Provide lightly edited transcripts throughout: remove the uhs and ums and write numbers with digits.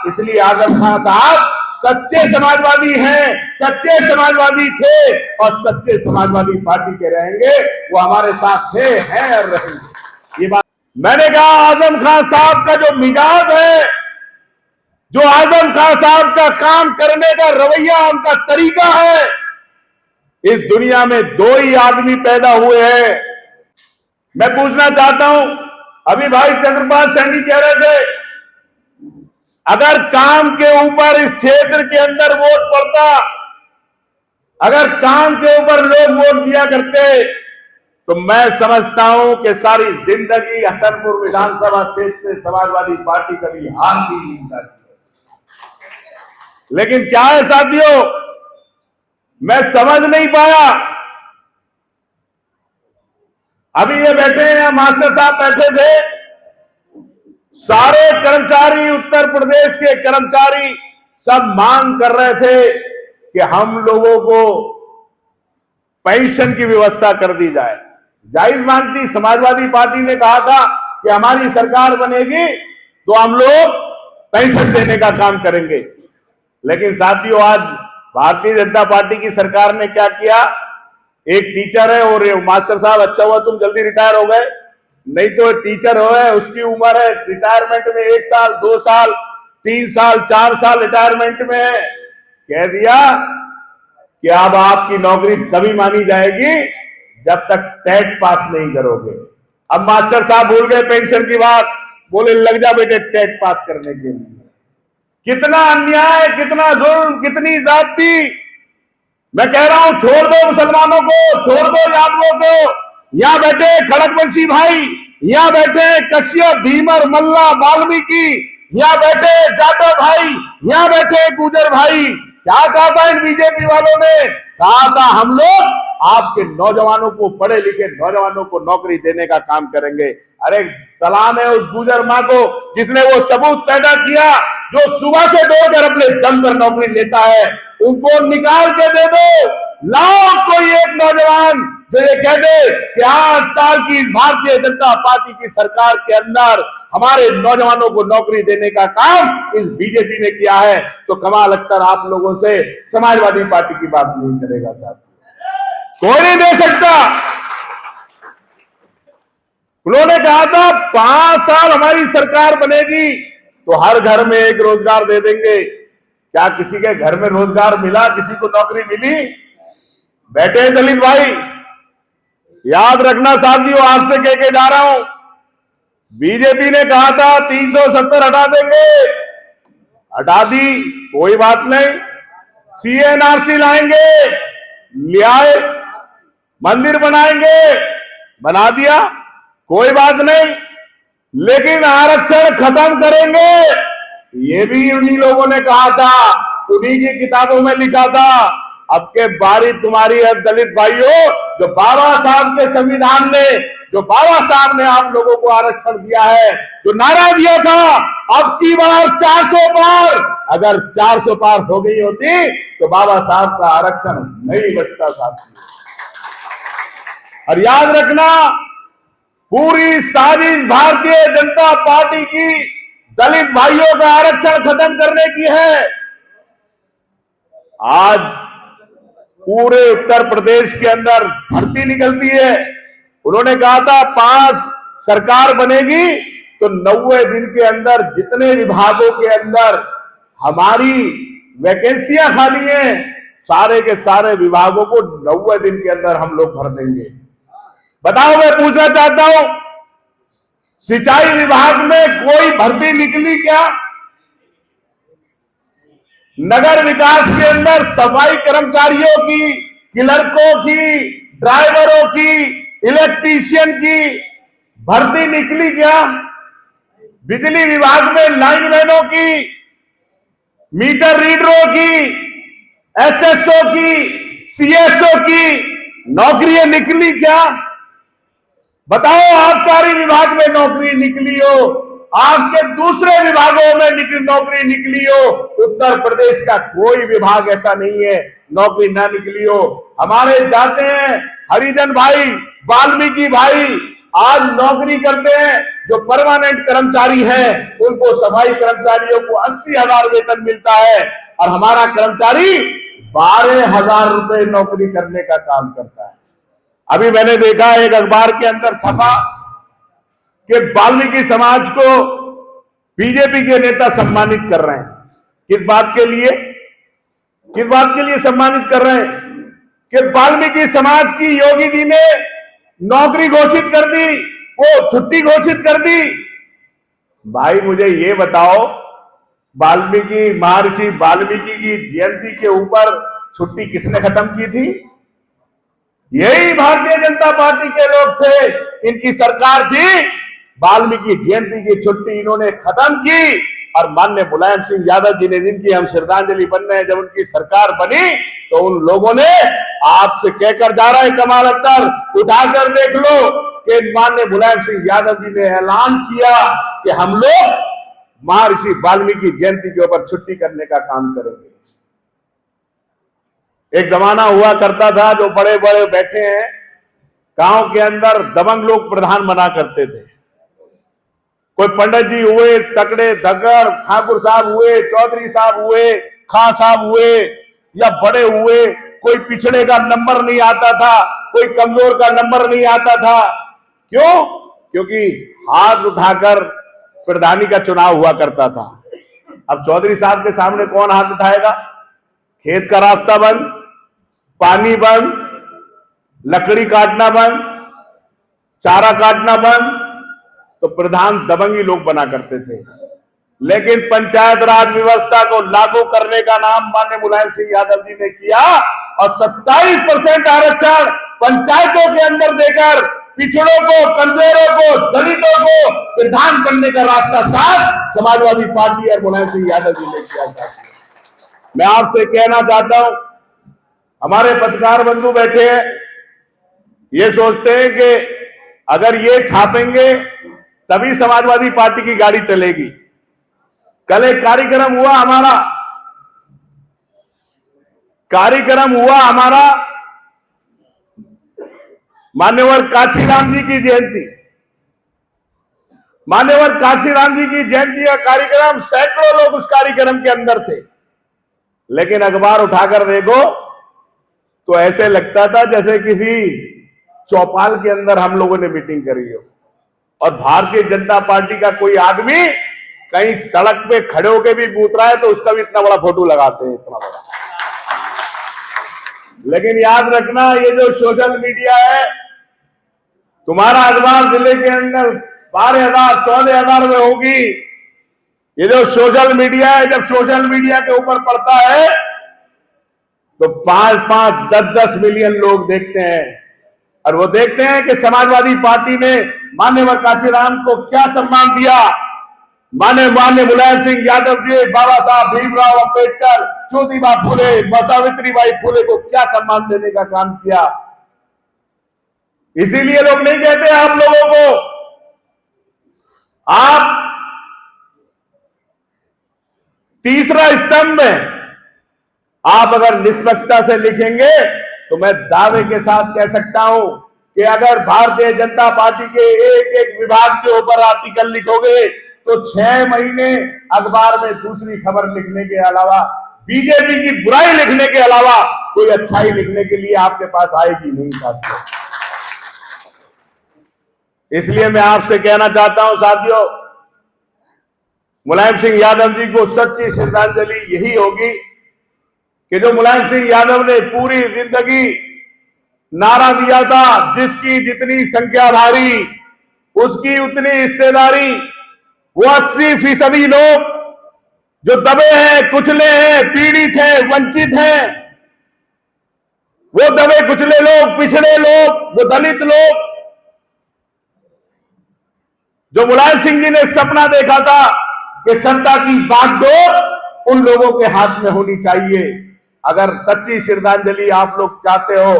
इसलिए आजम खान साहब सच्चे समाजवादी हैं, सच्चे समाजवादी थे और सच्चे समाजवादी पार्टी के रहेंगे। वो हमारे साथ थे, हैं और रहेंगे। ये बात मैंने कहा। आजम खान साहब का जो मिजाज है, जो आजम खान साहब का काम करने का रवैया, उनका तरीका है, इस दुनिया में दो ही आदमी पैदा हुए हैं। मैं पूछना चाहता हूं, अभी भाई चंद्रपाल सैनी कह रहे थे, अगर काम के ऊपर इस क्षेत्र के अंदर वोट पड़ता, अगर काम के ऊपर लोग वोट दिया करते, तो मैं समझता हूं कि सारी जिंदगी हसनपुर विधानसभा क्षेत्र से समाजवादी पार्टी कभी हार भी नहीं करती। लेकिन क्या है साथियों, मैं समझ नहीं पाया। अभी ये बैठे हैं, मास्टर साहब बैठे थे, सारे कर्मचारी, उत्तर प्रदेश के कर्मचारी सब मांग कर रहे थे कि हम लोगों को पेंशन की व्यवस्था कर दी जाए। जायज मांग थी। समाजवादी पार्टी ने कहा था कि हमारी सरकार बनेगी तो हम लोग पेंशन देने का काम करेंगे। लेकिन साथियों, आज भारतीय जनता पार्टी की सरकार ने क्या किया, एक टीचर है और मास्टर साहब अच्छा हुआ तुम जल्दी रिटायर हो गए, नहीं तो टीचर हो है, उसकी उम्र है रिटायरमेंट में 1 साल 2 साल 3 साल 4 साल रिटायरमेंट में है। कह दिया कि अब आपकी नौकरी तभी मानी जाएगी जब तक टेट पास नहीं करोगे। अब मास्टर साहब भूल गए पेंशन की बात, बोले लग जा बेटे टेट पास करने के लिए। कितना अन्याय, कितना जुल्म, कितनी जाति। मैं कह रहा हूं, छोड़ दो मुसलमानों को, छोड़ दो यादवों को। यहां बैठे खड़गवंशी भाई, यहां बैठे कश्यप, भीमर, मल्ला, वाल्मीकि, यहां बैठे जाटव भाई, यहां बैठे गुजर भाई। क्या कहा था इन बीजेपी वालों ने? कहा था हम लोग आपके नौजवानों को, पढ़े लिखे नौजवानों को नौकरी देने का काम करेंगे। अरे सलाम है उस गुजर मां को जिसने वो सबूत पैदा किया, जो सुबह से दौड़कर अपने दम पर नौकरी लेता है। उनको निकाल के दे दो। लाओ कोई एक नौजवान जो ये कह दे कि 8 साल की भारतीय जनता पार्टी की सरकार के अंदर हमारे नौजवानों को नौकरी देने का काम इस बीजेपी ने किया है, तो कमाल अख्तर आप लोगों से समाजवादी पार्टी की बात नहीं करेगा साहब, कोई नहीं दे सकता। उन्होंने कहा था 5 साल हमारी सरकार बनेगी तो हर घर में एक रोजगार दे देंगे। क्या किसी के घर में रोजगार मिला? किसी को नौकरी मिली? बैठे दलित भाई, याद रखना साथियों, आज से कह के जा रहा हूं, बीजेपी ने कहा था 370 हटा देंगे, हटा दी, कोई बात नहीं। सीएनआरसी लाएंगे, ले आए। मंदिर बनाएंगे, बना दिया, कोई बात नहीं। लेकिन आरक्षण खत्म करेंगे, ये भी उन्हीं लोगों ने कहा था, उन्हीं की किताबों में लिखा था। अब के बारी तुम्हारी है दलित भाइयों, जो बाबा साहब के संविधान में, जो बाबा साहब ने आप लोगों को आरक्षण दिया है, जो नारा दिया था अब की बार 400 पार, अगर 400 पार हो गई होती तो बाबा साहब का आरक्षण नहीं बचता साथी। और याद रखना, पूरी साजिश भारतीय जनता पार्टी की दलित भाइयों का आरक्षण खत्म करने की है। आज पूरे उत्तर प्रदेश के अंदर भर्ती निकलती है। उन्होंने कहा था 5 सरकार बनेगी तो 90 दिन के अंदर जितने विभागों के अंदर हमारी वैकेंसियां खाली हैं, सारे के सारे विभागों को 90 दिन के अंदर हम लोग भर देंगे। बताओ, मैं पूछना चाहता हूं, सिंचाई विभाग में कोई भर्ती निकली क्या? नगर विकास के अंदर सफाई कर्मचारियों की, क्लर्कों की, ड्राइवरों की, इलेक्ट्रीशियन की भर्ती निकली क्या? बिजली विभाग में लाइनमैनों की, मीटर रीडरों की, एसएसओ की, सीएसओ की नौकरियां निकली क्या? बताओ, आबकारी विभाग में नौकरी निकली हो, आपके दूसरे विभागों में नौकरी निकली हो, उत्तर प्रदेश का कोई विभाग ऐसा नहीं है नौकरी ना निकली हो। हमारे जाते हैं हरिजन भाई, वाल्मीकि भाई, आज नौकरी करते हैं जो परमानेंट कर्मचारी हैं, उनको सफाई कर्मचारियों को 80,000 वेतन मिलता है और हमारा कर्मचारी 12,000 रुपए नौकरी करने का काम करता है। अभी मैंने देखा एक अखबार के अंदर छपा कि वाल्मीकि समाज को बीजेपी के नेता सम्मानित कर रहे हैं। किस बात के लिए? किस बात के लिए सम्मानित कर रहे हैं? कि वाल्मीकि समाज की योगी जी ने नौकरी घोषित कर दी, वो छुट्टी घोषित कर दी। भाई मुझे ये बताओ, महर्षि वाल्मीकि की जयंती के ऊपर छुट्टी किसने खत्म की थी? यही भारतीय जनता पार्टी के लोग थे, इनकी सरकार थी। वाल्मीकि जयंती की छुट्टी इन्होंने खत्म की और माननीय मुलायम सिंह यादव जी ने, जिनकी हम श्रद्धांजलि बन रहे हैं, जब उनकी सरकार बनी तो उन लोगों ने आपसे कहकर जा रहा है कमाल अख्तर, उठाकर देख लो कि माननीय मुलायम सिंह यादव जी ने ऐलान किया कि हम लोग महर्षि वाल्मीकि जयंती के ऊपर छुट्टी करने का काम करेंगे। एक जमाना हुआ करता था, जो बड़े बड़े बैठे हैं गांव के अंदर, दबंग लोग प्रधान बना करते थे। कोई पंडित जी हुए, तकड़े धक्कर ठाकुर साहब हुए, चौधरी साहब हुए, खां साहब हुए या बड़े हुए, कोई पिछड़े का नंबर नहीं आता था, कोई कमजोर का नंबर नहीं आता था। क्यों? क्योंकि हाथ उठाकर प्रधानी का चुनाव हुआ करता था। अब चौधरी साहब के सामने कौन हाथ उठाएगा? खेत का रास्ता बंद, पानी बंद, लकड़ी काटना बंद, चारा काटना बंद, तो प्रधान दबंगी लोग बना करते थे। लेकिन पंचायत राज व्यवस्था को लागू करने का नाम माननीय मुलायम सिंह यादव जी ने किया और 27% आरक्षण पंचायतों के अंदर देकर पिछड़ों को, कमजोरों को, दलितों को प्रधान बनने का रास्ता साफ समाजवादी पार्टी और मुलायम सिंह यादव जी ने किया था। मैं आपसे कहना चाहता हूं, हमारे पत्रकार बंधु बैठे हैं, ये सोचते हैं कि अगर ये छापेंगे तभी समाजवादी पार्टी की गाड़ी चलेगी। कल एक कार्यक्रम हुआ हमारा मान्यवर काशीराम जी की जयंती। मान्यवर काशीराम जी की जयंती का कार्यक्रम, सैकड़ों लोग उस कार्यक्रम के अंदर थे। लेकिन अखबार उठाकर देखो तो ऐसे लगता था जैसे किसी चौपाल के अंदर हम लोगों ने मीटिंग करी हो और भारतीय जनता पार्टी का कोई आदमी कहीं सड़क पे खड़े होकर भी पूछ रहा है तो उसका भी इतना बड़ा फोटो लगाते हैं, इतना बड़ा। लेकिन याद रखना, ये जो सोशल मीडिया है, तुम्हारा अखबार जिले के अंदर 12,000 14,000 में होगी। ये जो सोशल मीडिया है, जब सोशल मीडिया के ऊपर पड़ता है तो 5-5, 10-10 मिलियन लोग देखते हैं और वो देखते हैं कि समाजवादी पार्टी ने माननीय काशीराम को क्या सम्मान दिया, माननीय मुलायम सिंह यादव जी, बाबा साहब भीमराव अंबेडकर, ज्योतिबा फुले, सावित्रीबाई फुले को क्या सम्मान देने का काम किया। इसीलिए लोग नहीं कहते आप लोगों को, आप तीसरा स्तंभ में आप अगर निष्पक्षता से लिखेंगे तो मैं दावे के साथ कह सकता हूं कि अगर भारतीय जनता पार्टी के एक एक विभाग के ऊपर आर्टिकल लिखोगे तो 6 महीने अखबार में दूसरी खबर लिखने के अलावा, बीजेपी की बुराई लिखने के अलावा कोई अच्छाई लिखने के लिए आपके पास आएगी नहीं साथियों। इसलिए मैं आपसे कहना चाहता हूं साथियों, मुलायम सिंह यादव जी को सच्ची श्रद्धांजलि यही होगी कि जो मुलायम सिंह यादव ने पूरी जिंदगी नारा दिया था, जिसकी जितनी संख्या भारी उसकी उतनी हिस्सेदारी। वो 80% लोग जो दबे हैं, कुचले हैं, पीड़ित हैं, वंचित हैं, वो दबे कुचले लोग, पिछड़े लोग, वो दलित लोग, जो मुलायम सिंह जी ने सपना देखा था कि सत्ता की बागडोर उन लोगों के हाथ में होनी चाहिए। अगर सच्ची श्रद्धांजलि आप लोग चाहते हो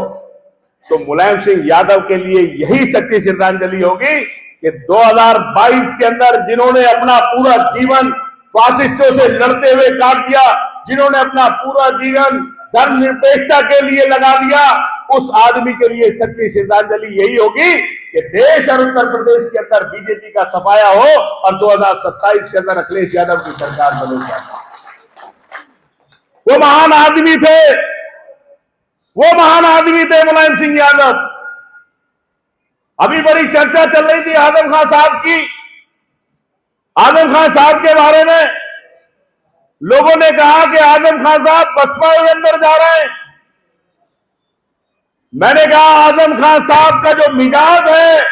तो मुलायम सिंह यादव के लिए यही सच्ची श्रद्धांजलि होगी कि 2022 के अंदर जिन्होंने अपना पूरा जीवन फासिस्टों से लड़ते हुए काट दिया, जिन्होंने अपना पूरा जीवन धर्मनिरपेक्षता के लिए लगा दिया, उस आदमी के लिए सच्ची श्रद्धांजलि यही होगी कि देश और उत्तर प्रदेश के अंदर बीजेपी का सफाया हो और 2027 के अंदर अखिलेश यादव की सरकार बनेगी। वो महान आदमी थे, वो महान आदमी थे मुलायम सिंह यादव। अभी बड़ी चर्चा चल रही थी आजम खान साहब की। आजम खान साहब के बारे में लोगों ने कहा कि आजम खान साहब बसपा के अंदर जा रहे हैं। मैंने कहा आजम खान साहब का जो मिजाज है,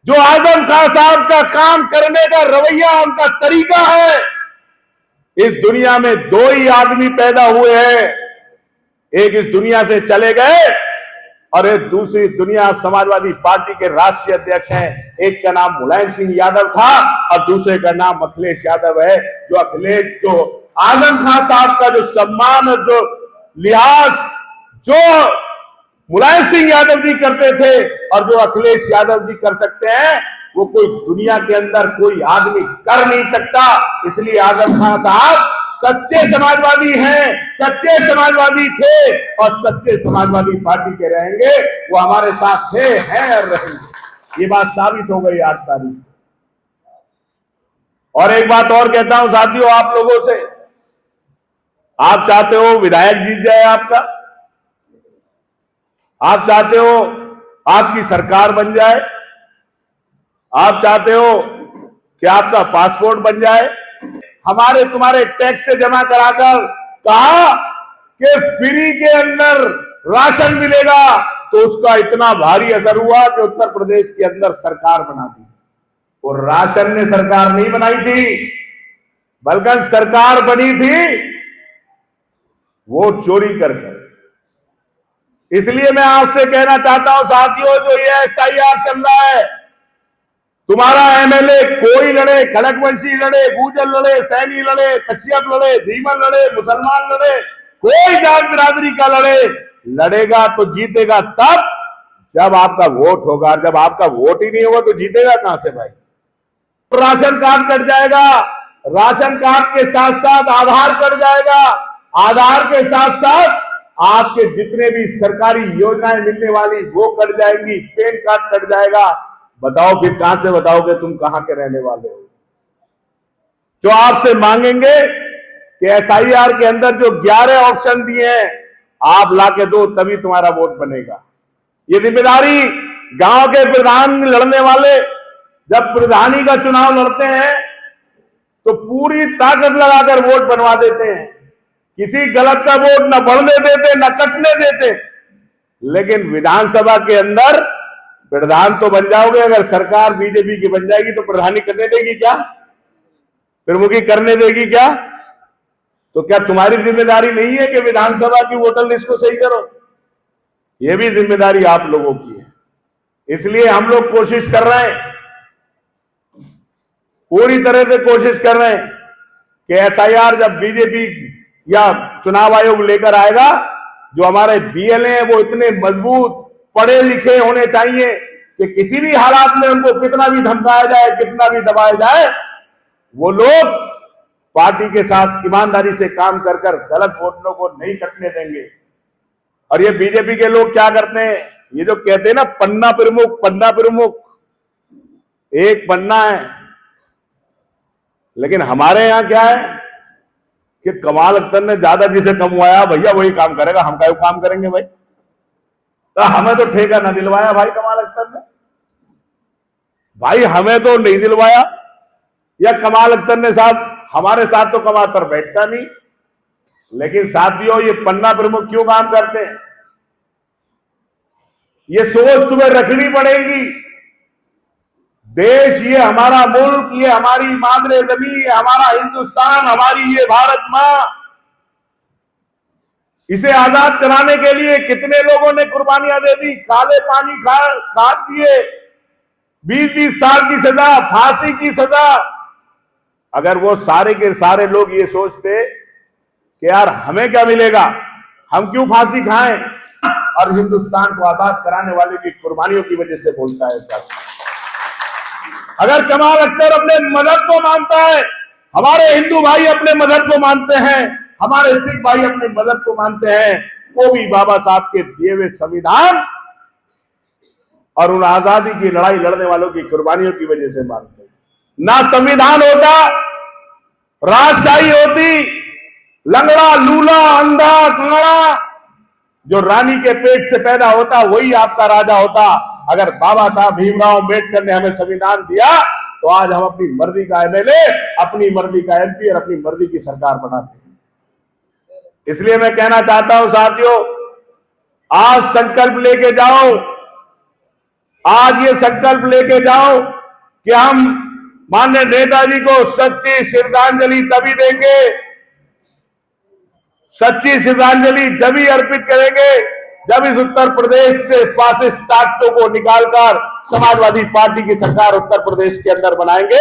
जो आजम खान साहब का काम करने का रवैया, उनका तरीका है, इस दुनिया में दो ही आदमी पैदा हुए हैं। एक इस दुनिया से चले गए और एक दूसरी दुनिया समाजवादी पार्टी के राष्ट्रीय अध्यक्ष हैं। एक का नाम मुलायम सिंह यादव था और दूसरे का नाम अखिलेश यादव है। जो आजम खान साहब का जो सम्मान, जो लिहाज जो मुलायम सिंह यादव जी करते थे और जो अखिलेश यादव जी कर सकते हैं, वो कोई दुनिया के अंदर कोई आदमी कर नहीं सकता। इसलिए आजम खान साहब सच्चे समाजवादी हैं, सच्चे समाजवादी थे और सच्चे समाजवादी पार्टी के रहेंगे। वो हमारे साथ थे, हैं और रहेंगे। ये बात साबित हो गई आज तारीख। और एक बात और कहता हूं साथियों, आप लोगों से, आप चाहते हो विधायक जीत जाए आपका, आप चाहते हो आपकी सरकार बन जाए, आप चाहते हो कि आपका पासपोर्ट बन जाए। हमारे तुम्हारे टैक्स से जमा कराकर कहा कि फ्री के अंदर राशन मिलेगा, तो उसका इतना भारी असर हुआ कि उत्तर प्रदेश के अंदर सरकार बना दी। और राशन ने सरकार नहीं बनाई थी, बल्कि सरकार बनी थी वोट चोरी कर। इसलिए मैं आपसे कहना चाहता हूं साथियों, जो ये SIR चल रहा है, तुम्हारा MLA कोई लड़े, खड़गवंशी लड़े, गुजर लड़े, सैनी लड़े, कश्यप लड़े, धीमन लड़े, मुसलमान लड़े, कोई जात बिरादरी का लड़ेगा तो जीतेगा तब जब आपका वोट होगा। जब आपका वोट ही नहीं होगा तो जीतेगा कहां से भाई। राशन कार्ड कट जाएगा, राशन कार्ड के साथ साथ आधार कट जाएगा, आधार के साथ साथ आपके जितने भी सरकारी योजनाएं मिलने वाली वो कट जाएंगी, पैन कार्ड कट जाएगा। बताओ फिर कहां से बताओगे तुम कहां के रहने वाले हो। जो आपसे मांगेंगे कि SIR के अंदर जो 11 ऑप्शन दिए हैं आप लाके दो, तभी तुम्हारा वोट बनेगा। ये जिम्मेदारी गांव के प्रधान लड़ने वाले जब प्रधानी का चुनाव लड़ते हैं तो पूरी ताकत लगाकर वोट बनवा देते हैं। किसी गलत का वोट न बढ़ने देते न कटने देते। लेकिन विधानसभा के अंदर प्रधान तो बन जाओगे, अगर सरकार बीजेपी की बन जाएगी तो प्रधानी करने देगी क्या, प्रमुखी करने देगी क्या? तो क्या तुम्हारी जिम्मेदारी नहीं है कि विधानसभा की वोटर लिस्ट को सही करो? यह भी जिम्मेदारी आप लोगों की है। इसलिए हम लोग कोशिश कर रहे हैं, पूरी तरह से कोशिश कर रहे हैं कि SIR जब बीजेपी या चुनाव आयोग लेकर आएगा, जो हमारे BLA हैं वो इतने मजबूत पढ़े लिखे होने चाहिए कि किसी भी हालात में उनको कितना भी धमकाया जाए, कितना भी दबाया जाए, वो लोग पार्टी के साथ ईमानदारी से काम कर गलत वोटरों को नहीं कटने देंगे। और ये बीजेपी के लोग क्या करते हैं, ये जो कहते हैं ना पन्ना प्रमुख, पन्ना प्रमुख, एक पन्ना है। लेकिन हमारे यहां क्या है कि कमाल अख्तर ने ज्यादा जिसे कमवाया भैया वही काम करेगा, हम क्या काम करेंगे भाई? तो हमें तो ठेका ना दिलवाया भाई कमाल अख्तर ने, भाई हमें तो नहीं दिलवाया। या कमाल अख्तर ने साहब हमारे साथ तो कमाल पर बैठता नहीं। लेकिन साथियों ये पन्ना प्रमुख क्यों काम करते हैं, ये सोच तुम्हें रखनी पड़ेगी। देश ये हमारा मुल्क, ये हमारी मादरे जमीन, ये हमारा हिंदुस्तान, हमारी ये भारत मां, इसे आजाद कराने के लिए कितने लोगों ने कुर्बानियां दे दी, काले पानी खा दिए, 20-20 साल की सजा, फांसी की सजा। अगर वो सारे के सारे लोग ये सोचते कि यार हमें क्या मिलेगा, हम क्यों फांसी खाएं, और हिंदुस्तान को आजाद कराने वाले की कुर्बानियों की वजह से बोलता है। अगर कमाल अख्तर अपने मजहब को मानता है, हमारे हिंदू भाई अपने मजहब को मानते हैं, हमारे सिख भाई अपने मजहब को मानते हैं, वो भी बाबा साहब के दिए हुए संविधान और उन आजादी की लड़ाई लड़ने वालों की कुर्बानियों की वजह से मानते हैं। ना संविधान होता, राजशाही होती, लंगड़ा, लूला, अंधा, कांगड़ा जो रानी के पेट से पैदा होता वही आपका राजा होता। अगर बाबा साहब भीमराव अम्बेडकर ने हमें संविधान दिया तो आज हम अपनी मर्जी का एमएलए, अपनी मर्जी का एमपी और अपनी मर्जी की सरकार बनाते हैं। इसलिए मैं कहना चाहता हूं साथियों, आज संकल्प लेके जाओ, आज ये संकल्प लेके जाओ कि हम माननीय नेताजी को सच्ची श्रद्धांजलि तभी देंगे, सच्ची श्रद्धांजलि जभी अर्पित करेंगे जब इस उत्तर प्रदेश से फासिस्ट ताकतों को निकालकर समाजवादी पार्टी की सरकार उत्तर प्रदेश के अंदर बनाएंगे।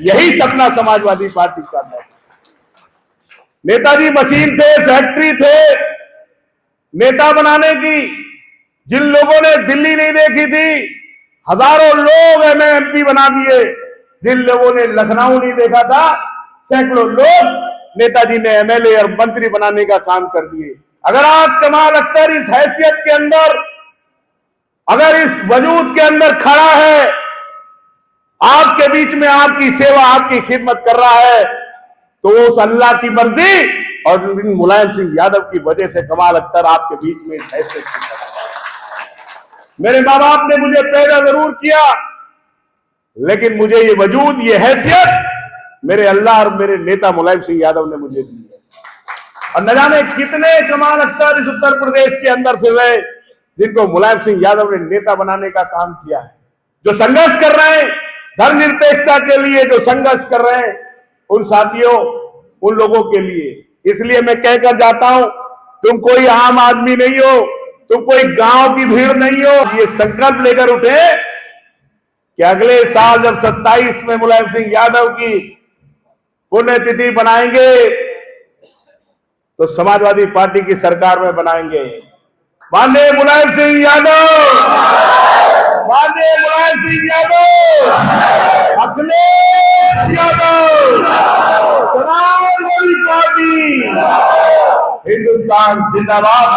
यही सपना समाजवादी पार्टी का है। नेताजी मशीन थे, फैक्ट्री थे नेता बनाने की। जिन लोगों ने दिल्ली नहीं देखी थी, हजारों लोग एमपी बना दिए। जिन लोगों ने लखनऊ नहीं देखा था, सैकड़ों लोग नेताजी ने एमएलए और मंत्री बनाने का काम कर दिए। अगर आज कमाल अख्तर इस हैसियत के अंदर, अगर इस वजूद के अंदर खड़ा है, आपके बीच में आपकी सेवा, आपकी खिदमत कर रहा है, तो उस अल्लाह की मर्जी और मुलायम सिंह यादव की वजह से कमाल अख्तर आपके बीच में इस हैसियत से खड़ा है। मेरे माँ बाप ने मुझे पैदा जरूर किया, लेकिन मुझे ये वजूद, ये हैसियत मेरे अल्लाह और मेरे नेता मुलायम सिंह यादव ने मुझे दी है। और न जाने कितने कमाल अख्तर इस उत्तर प्रदेश के अंदर फिर रहे जिनको मुलायम सिंह यादव ने नेता बनाने का काम किया है। जो संघर्ष कर रहे हैं धर्मनिरपेक्षता के लिए, जो संघर्ष कर रहे हैं उन साथियों, उन लोगों के लिए। इसलिए मैं कहकर जाता हूं, तुम कोई आम आदमी नहीं हो, तुम कोई गांव की भीड़ नहीं हो। ये संकल्प लेकर उठे कि अगले साल जब 27 में मुलायम सिंह यादव की पुण्यतिथि बनाएंगे तो समाजवादी पार्टी की सरकार में बनाएंगे। माननीय मुलायम सिंह यादव, माननीय मुलायम सिंह यादव, अखिलेश यादव, समाजवादी पार्टी, हिंदुस्तान जिंदाबाद।